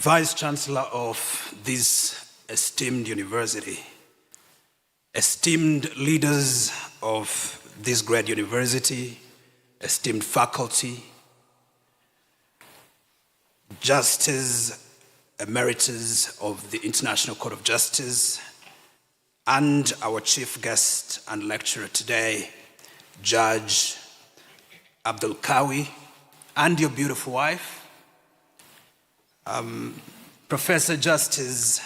Vice Chancellor of this esteemed university, esteemed leaders of this great university, esteemed faculty, Justice Emeritus of the International Court of Justice, and our chief guest and lecturer today, Judge Abdul Kawi, and your beautiful wife, Professor Justice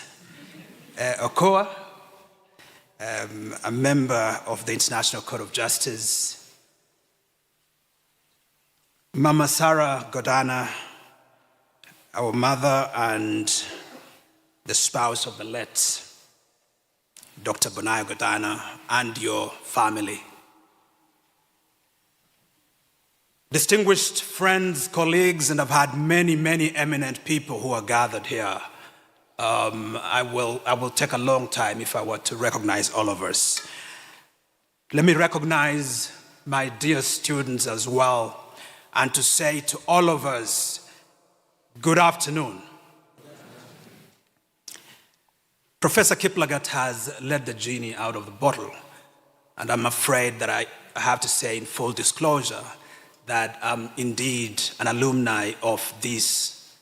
Okoa, a member of the International Court of Justice, Mama Sarah Godana, our mother and the spouse of the late Dr. Bonaya Godana, and your family. Distinguished friends, colleagues, and I've had many, many eminent people who are gathered here. I will take a long time if I were to recognize all of us. Let me recognize my dear students as well, and to say to all of us, good afternoon. Professor Kiplagat has let the genie out of the bottle, and I'm afraid that I have to say in full disclosure that I'm indeed an alumni of this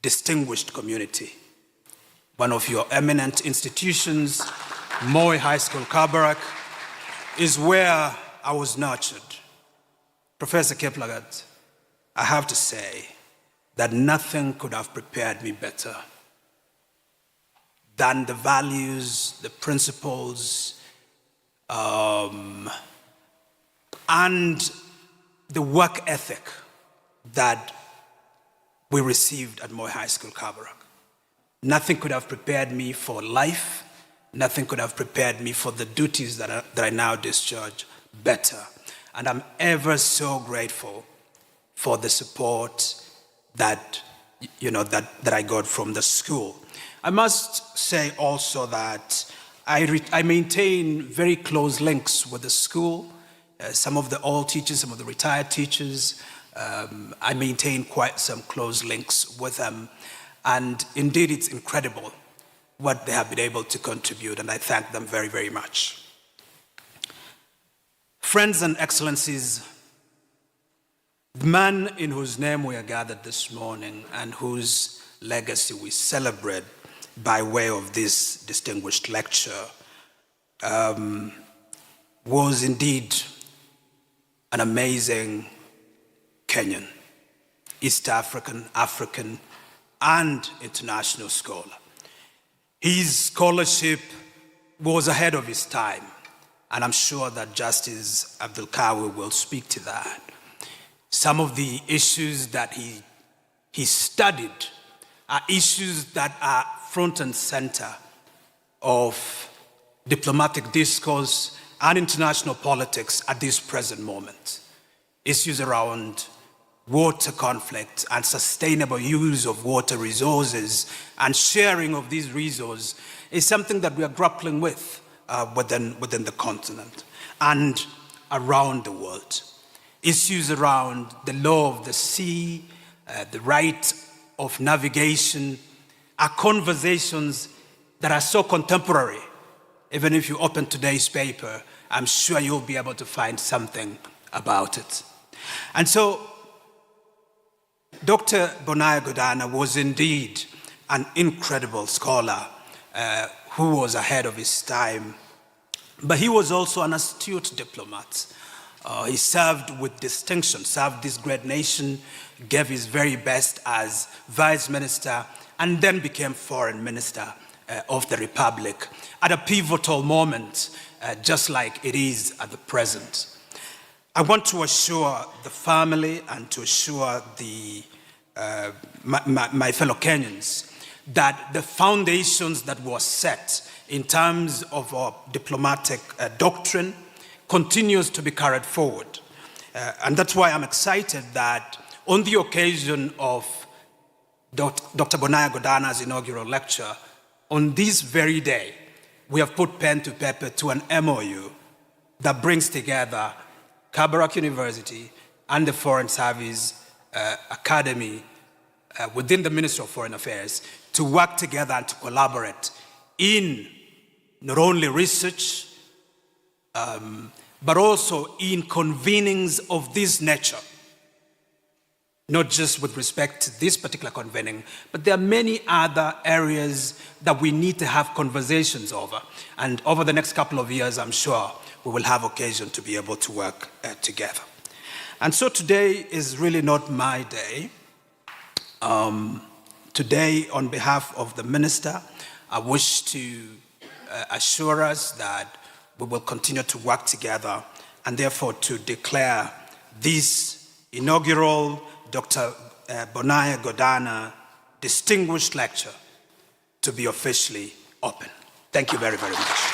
distinguished community. One of your eminent institutions, Moi High School, Kabarak, is where I was nurtured. Professor Kiplagat, I have to say that nothing could have prepared me better than the values, the principles, and the work ethic that we received at Moi High School, Kabarak. Nothing could have prepared me for life. Nothing could have prepared me for the duties that I now discharge better. And I'm ever so grateful for the support that I got from the school. I must say also that I maintain very close links with the school. Some of the old teachers, some of the retired teachers, I maintain quite some close links with them. And indeed, it's incredible what they have been able to contribute, and I thank them very, very much. Friends and excellencies, the man in whose name we are gathered this morning and whose legacy we celebrate by way of this distinguished lecture was indeed an amazing Kenyan, East African, African, and international scholar. His scholarship was ahead of his time, and I'm sure that Justice Abdul Kawi will speak to that. Some of the issues that he studied are issues that are front and center of diplomatic discourse and international politics at this present moment. Issues around water conflict and sustainable use of water resources and sharing of these resources is something that we are grappling with within the continent and around the world. Issues around the law of the sea, the right of navigation, are conversations that are so contemporary. Even if you open today's paper, I'm sure you'll be able to find something about it. And so, Dr. Bonaya Godana was indeed an incredible scholar who was ahead of his time, but he was also an astute diplomat. He served with distinction, served this great nation, gave his very best as vice minister, and then became foreign minister of the Republic at a pivotal moment, just like it is at the present. I want to assure the family and to assure my fellow Kenyans that the foundations that were set in terms of our diplomatic doctrine continues to be carried forward. And that's why I'm excited that on the occasion of Dr. Bonaya Godana's inaugural lecture, on this very day, we have put pen to paper to an MOU that brings together Kabarak University and the Foreign Service Academy within the Ministry of Foreign Affairs to work together and to collaborate in not only research, but also in convenings of this nature. Not just with respect to this particular convening, but there are many other areas that we need to have conversations over. And over the next couple of years, I'm sure we will have occasion to be able to work together. And so today is really not my day. Today, on behalf of the Minister, I wish to assure us that we will continue to work together and therefore to declare this inaugural Dr. Bonaya Godana Distinguished Lecture to be officially open. Thank you very, very much.